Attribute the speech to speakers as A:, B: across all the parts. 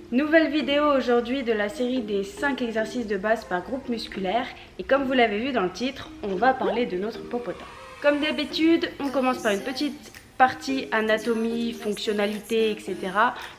A: Nouvelle vidéo aujourd'hui de la série des 5 exercices de base par groupe musculaire. Et comme vous l'avez vu dans le titre, on va parler de notre popotin. Comme d'habitude, on commence par une petite partie anatomie, fonctionnalité, etc.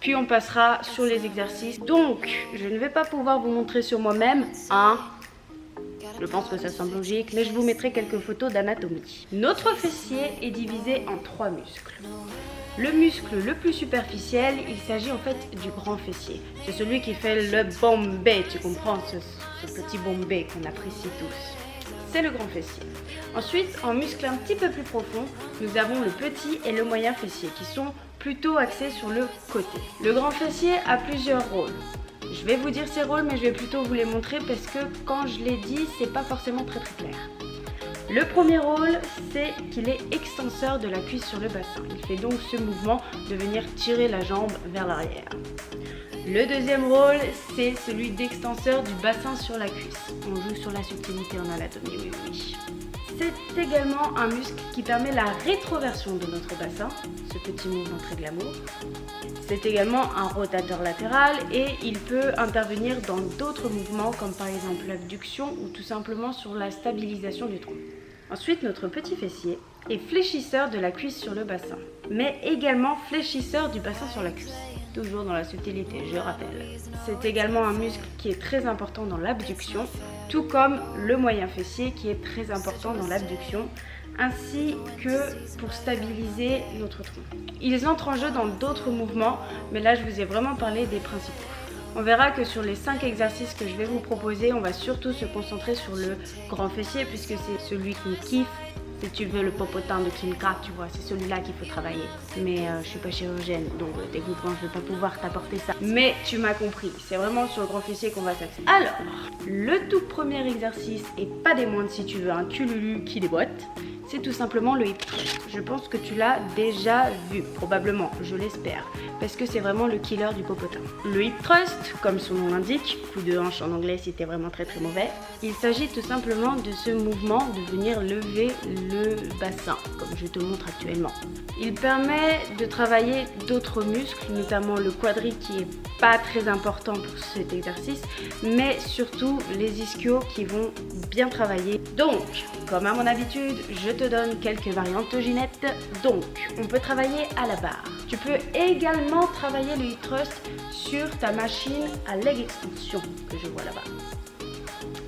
A: Puis on passera sur les exercices. Donc, je ne vais pas pouvoir vous montrer sur moi-même, hein. Je pense que ça semble logique, mais je vous mettrai quelques photos d'anatomie. Notre fessier est divisé en 3 muscles. Le muscle le plus superficiel, il s'agit en fait du grand fessier. C'est celui qui fait le bombé, tu comprends, ce petit bombé qu'on apprécie tous. C'est le grand fessier. Ensuite, en muscle un petit peu plus profond, nous avons le petit et le moyen fessier qui sont plutôt axés sur le côté. Le grand fessier a plusieurs rôles. Je vais vous dire ses rôles, mais je vais plutôt vous les montrer parce que quand je les dis, c'est pas forcément très clair. Le premier rôle, c'est qu'il est extenseur de la cuisse sur le bassin. Il fait donc ce mouvement de venir tirer la jambe vers l'arrière. Le deuxième rôle, c'est celui d'extenseur du bassin sur la cuisse. On joue sur la subtilité en anatomie, oui. C'est également un muscle qui permet la rétroversion de notre bassin, ce petit mouvement très glamour. C'est également un rotateur latéral et il peut intervenir dans d'autres mouvements comme par exemple l'abduction ou tout simplement sur la stabilisation du tronc. Ensuite, notre petit fessier est fléchisseur de la cuisse sur le bassin, mais également fléchisseur du bassin sur la cuisse. Toujours dans la subtilité, je rappelle. C'est également un muscle qui est très important dans l'abduction, tout comme le moyen fessier qui est très important dans l'abduction, ainsi que pour stabiliser notre tronc. Ils entrent en jeu dans d'autres mouvements, mais là je vous ai vraiment parlé des principaux. On verra que sur les 5 exercices que je vais vous proposer, on va surtout se concentrer sur le grand fessier puisque c'est celui qui me kiffe. Si tu veux le popotin de Kim K, tu vois, c'est celui-là qu'il faut travailler. Mais je suis pas chirurgienne, donc techniquement je vais pas pouvoir t'apporter ça. Mais tu m'as compris, c'est vraiment sur le grand fessier qu'on va s'axer. Alors, le tout premier exercice, et pas des moindres si tu veux un cululu qui déboîte, c'est tout simplement le hip thrust. Je pense que tu l'as déjà vu, probablement, je l'espère, parce que c'est vraiment le killer du popotin. Le hip thrust, comme son nom l'indique, coup de hanche en anglais si t'es vraiment très mauvais, il s'agit tout simplement de ce mouvement de venir lever le bassin, comme je te montre actuellement. Il permet de travailler d'autres muscles, notamment le quadri qui est pas très important pour cet exercice, mais surtout les ischios qui vont bien travailler. Donc, comme à mon habitude, je te donne quelques variantes Ginette. Donc, on peut travailler à la barre. Tu peux également travailler le hip thrust sur ta machine à leg extension que je vois là-bas.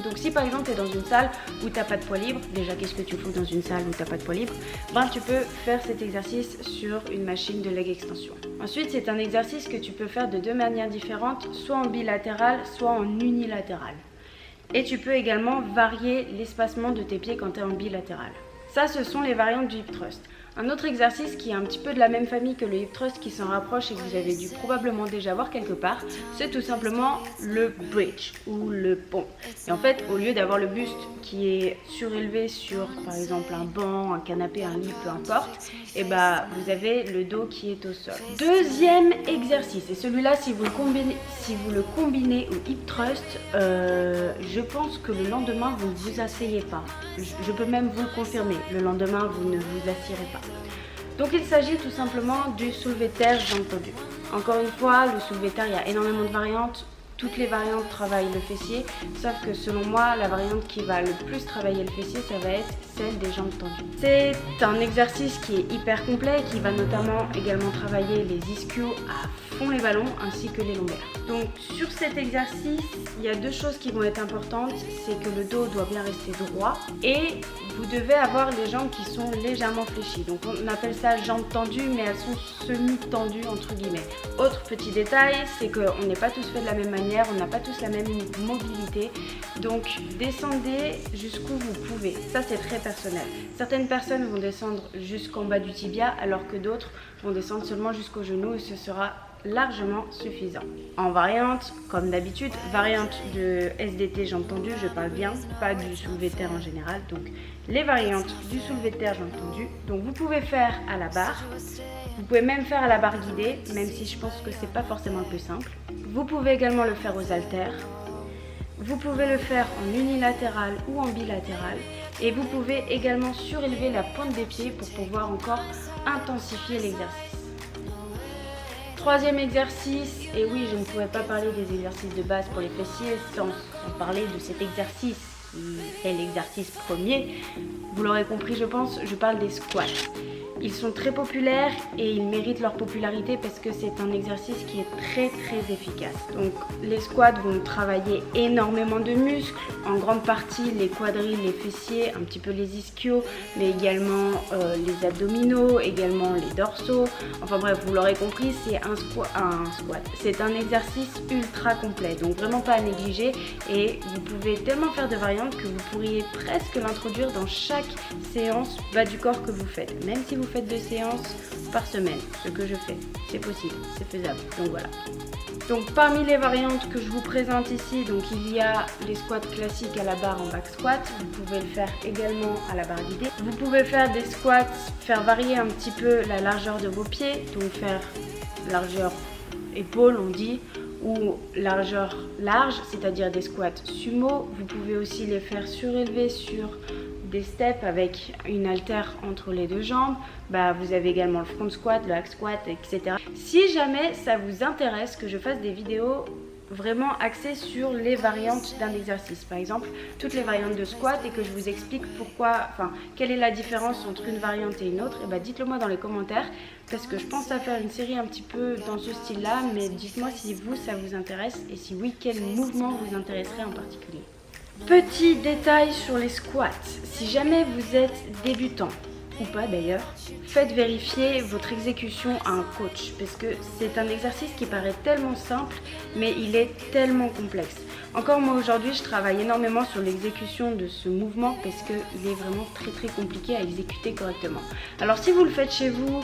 A: Donc si par exemple tu es dans une salle où tu n'as pas de poids libre, déjà qu'est-ce que tu fous dans une salle où tu n'as pas de poids libre, ben, tu peux faire cet exercice sur une machine de leg extension. Ensuite c'est un exercice que tu peux faire de deux manières différentes, soit en bilatéral, soit en unilatéral. Et tu peux également varier l'espacement de tes pieds quand tu es en bilatéral. Ça, ce sont les variantes du hip thrust. Un autre exercice qui est un petit peu de la même famille que le hip thrust, qui s'en rapproche et que vous avez dû probablement déjà voir quelque part, c'est tout simplement le bridge ou le pont. Et en fait, au lieu d'avoir le buste qui est surélevé sur par exemple un banc, un canapé, un lit, peu importe, et bah vous avez le dos qui est au sol. Deuxième exercice, et celui-là si vous le combinez au hip thrust, je pense que le lendemain vous ne vous asseyez pas. Je peux même vous le confirmer, le lendemain vous ne vous asseyez pas. Donc il s'agit tout simplement du soulevé de terre jambes tendues. Encore une fois, le soulevé de terre, il y a énormément de variantes. Toutes les variantes travaillent le fessier, sauf que selon moi, la variante qui va le plus travailler le fessier, ça va être celle des jambes tendues. C'est un exercice qui est hyper complet, qui va notamment également travailler les ischios à fond les ballons, ainsi que les lombaires. Donc sur cet exercice, il y a deux choses qui vont être importantes, c'est que le dos doit bien rester droit et vous devez avoir les jambes qui sont légèrement fléchies. Donc on appelle ça jambes tendues, mais elles sont semi-tendues entre guillemets. Autre petit détail, c'est qu'on n'est pas tous faits de la même manière, on n'a pas tous la même mobilité. Donc descendez jusqu'où vous pouvez. Ça c'est très personnel. Certaines personnes vont descendre jusqu'en bas du tibia, alors que d'autres vont descendre seulement jusqu'au genou et ce sera largement suffisant. En variante, comme d'habitude, variante de SDT jambes tendues, je parle bien, pas du soulevé de terre en général. Donc les variantes du soulevé de terre jambes tendues, donc vous pouvez faire à la barre, vous pouvez même faire à la barre guidée, même si je pense que c'est pas forcément le plus simple. Vous pouvez également le faire aux haltères. Vous pouvez le faire en unilatéral ou en bilatéral et vous pouvez également surélever la pointe des pieds pour pouvoir encore intensifier l'exercice. Troisième exercice, et oui, je ne pouvais pas parler des exercices de base pour les fessiers sans parler de cet exercice. C'est l'exercice premier. Vous l'aurez compris, je pense, je parle des squats. Ils sont très populaires et ils méritent leur popularité parce que c'est un exercice qui est très efficace. Donc les squats vont travailler énormément de muscles, en grande partie les quadrilles, les fessiers, un petit peu les ischios, mais également les abdominaux, également les dorsaux. Enfin bref, vous l'aurez compris, c'est un squat. C'est un exercice ultra complet, donc vraiment pas à négliger et vous pouvez tellement faire de variantes que vous pourriez presque l'introduire dans chaque séance bas du corps que vous faites, même si vous faites 2 séances par semaine, ce que je fais, c'est possible, c'est faisable, donc voilà. Donc parmi les variantes que je vous présente ici, donc il y a les squats classiques à la barre en back squat, vous pouvez le faire également à la barre guidée. Vous pouvez faire des squats, faire varier un petit peu la largeur de vos pieds, donc faire largeur épaule on dit, ou largeur large, c'est-à-dire des squats sumo. Vous pouvez aussi les faire surélevés sur des steps avec une haltère entre les deux jambes. Vous avez également le front squat, le hack squat, etc. Si jamais ça vous intéresse que je fasse des vidéos vraiment axées sur les variantes d'un exercice, par exemple toutes les variantes de squat, et que je vous explique quelle est la différence entre une variante et une autre, dites-le moi dans les commentaires parce que je pense à faire une série un petit peu dans ce style là, mais dites-moi si vous ça vous intéresse et si oui, quel mouvement vous intéresserait en particulier. Petit détail sur les squats, si jamais vous êtes débutant, ou pas d'ailleurs, faites vérifier votre exécution à un coach parce que c'est un exercice qui paraît tellement simple mais il est tellement complexe. Encore moi aujourd'hui je travaille énormément sur l'exécution de ce mouvement parce qu'il est vraiment très compliqué à exécuter correctement. Alors si vous le faites chez vous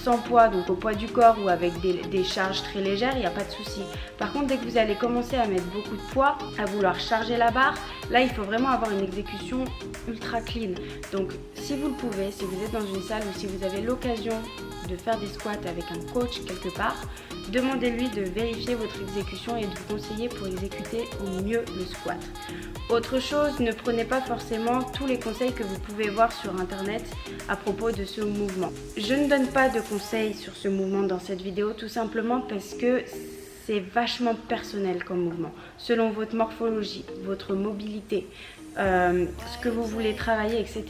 A: sans poids, donc au poids du corps ou avec des charges très légères, il n'y a pas de souci. Par contre dès que vous allez commencer à mettre beaucoup de poids, à vouloir charger la barre, là il faut vraiment avoir une exécution ultra clean. Donc si vous le pouvez, si vous êtes dans une salle ou si vous avez l'occasion de faire des squats avec un coach quelque part, demandez-lui de vérifier votre exécution et de vous conseiller pour exécuter au mieux le squat. Autre chose, ne prenez pas forcément tous les conseils que vous pouvez voir sur internet à propos de ce mouvement. Je ne donne pas de conseils sur ce mouvement dans cette vidéo tout simplement parce que c'est vachement personnel comme mouvement, selon votre morphologie, votre mobilité, ce que vous voulez travailler, etc.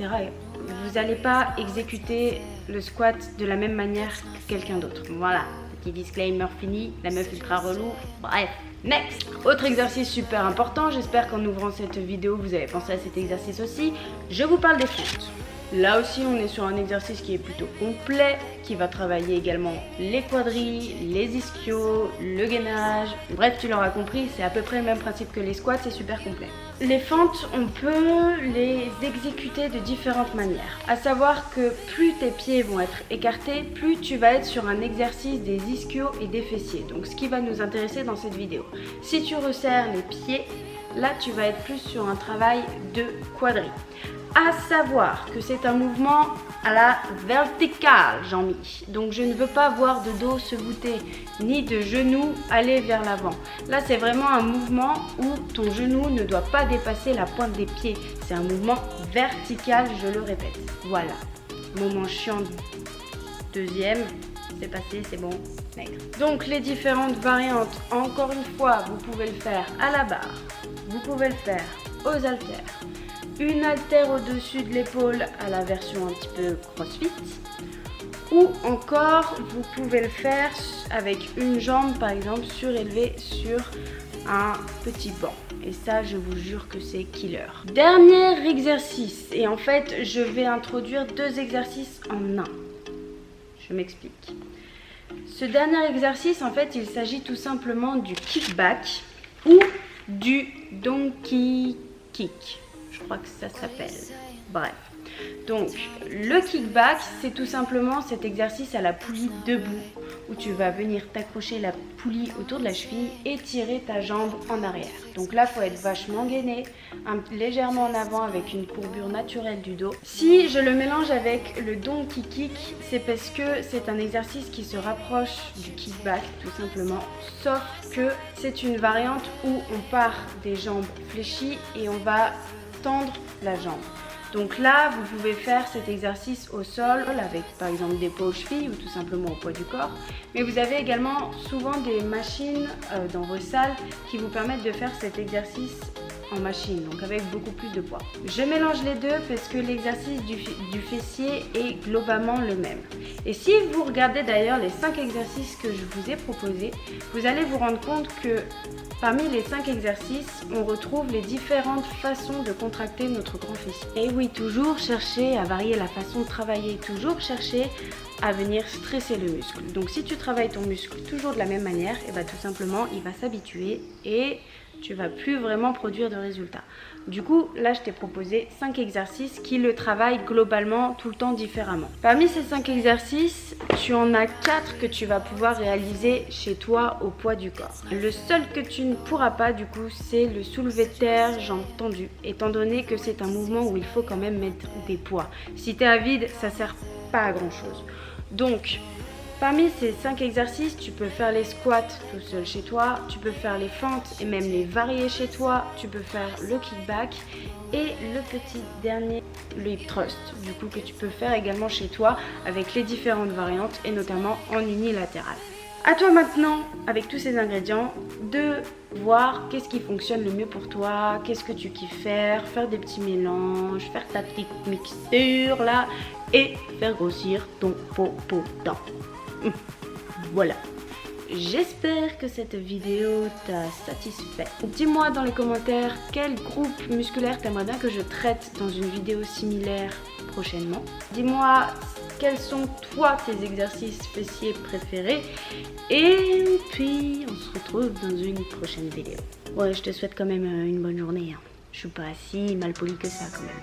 A: Vous n'allez pas exécuter le squat de la même manière que quelqu'un d'autre. Voilà, petit disclaimer fini, la meuf ultra relou, bref. Next! Autre exercice super important, j'espère qu'en ouvrant cette vidéo vous avez pensé à cet exercice aussi, je vous parle des fentes. Là aussi on est sur un exercice qui est plutôt complet, qui va travailler également les quadrilles, les ischios, le gainage. Bref, tu l'auras compris, c'est à peu près le même principe que les squats, c'est super complet. Les fentes, on peut les exécuter de différentes manières. À savoir que plus tes pieds vont être écartés, plus tu vas être sur un exercice des ischios et des fessiers. Donc ce qui va nous intéresser dans cette vidéo. Si tu resserres les pieds, là tu vas être plus sur un travail de quadrille. À savoir que c'est un mouvement à la verticale, Jean-Mi. Donc je ne veux pas voir de dos se voûter, ni de genoux aller vers l'avant. Là c'est vraiment un mouvement où ton genou ne doit pas dépasser la pointe des pieds. C'est un mouvement vertical, je le répète. Voilà, moment chiant deuxième, c'est passé, c'est bon. Donc les différentes variantes, encore une fois, vous pouvez le faire à la barre, vous pouvez le faire aux haltères. Une haltère au-dessus de l'épaule à la version un petit peu crossfit, ou encore vous pouvez le faire avec une jambe par exemple surélevée sur un petit banc, et ça je vous jure que c'est killer. Dernier exercice, et en fait je vais introduire 2 exercices en un. Je m'explique. Ce dernier exercice, en fait il s'agit tout simplement du kickback ou du donkey kick. Je crois que ça s'appelle. Bref. Donc, le kickback, c'est tout simplement cet exercice à la poulie debout où tu vas venir t'accrocher la poulie autour de la cheville et tirer ta jambe en arrière. Donc là, il faut être vachement gainé, légèrement en avant avec une courbure naturelle du dos. Si je le mélange avec le donkey kick, c'est parce que c'est un exercice qui se rapproche du kickback, tout simplement. Sauf que c'est une variante où on part des jambes fléchies et on va tendre la jambe. Donc là, vous pouvez faire cet exercice au sol avec par exemple des poids aux chevilles ou tout simplement au poids du corps. Mais vous avez également souvent des machines dans vos salles qui vous permettent de faire cet exercice en machine, donc avec beaucoup plus de poids. Je mélange les deux parce que l'exercice du fessier est globalement le même. Et si vous regardez d'ailleurs les 5 exercices que je vous ai proposés, vous allez vous rendre compte que parmi les 5 exercices, on retrouve les différentes façons de contracter notre grand fessier. Et oui, toujours chercher à varier la façon de travailler, toujours chercher à venir stresser le muscle. Donc si tu travailles ton muscle toujours de la même manière, et tout simplement il va s'habituer et tu vas plus vraiment produire de résultats. Du coup, là je t'ai proposé 5 exercices qui le travaillent globalement tout le temps différemment. Parmi ces 5 exercices, tu en as 4 que tu vas pouvoir réaliser chez toi au poids du corps. Le seul que tu ne pourras pas du coup, c'est le soulevé de terre jambes tendues, étant donné que c'est un mouvement où il faut quand même mettre des poids. Si tu es à vide, ça sert pas à grand chose. Donc, parmi ces 5 exercices, tu peux faire les squats tout seul chez toi, tu peux faire les fentes et même les varier chez toi, tu peux faire le kickback et le petit dernier, le hip thrust, du coup que tu peux faire également chez toi avec les différentes variantes et notamment en unilatéral. À toi maintenant, avec tous ces ingrédients, de voir qu'est-ce qui fonctionne le mieux pour toi, qu'est-ce que tu kiffes faire des petits mélanges, faire ta petite mixture là et faire grossir ton popotin. Voilà. J'espère que cette vidéo t'a satisfait. Dis-moi dans les commentaires quel groupe musculaire t'aimerais bien que je traite dans une vidéo similaire prochainement. Dis-moi quels sont toi tes exercices fessiers préférés. Et puis on se retrouve dans une prochaine vidéo. Ouais, je te souhaite quand même une bonne journée. Je suis pas si mal polie que ça quand même.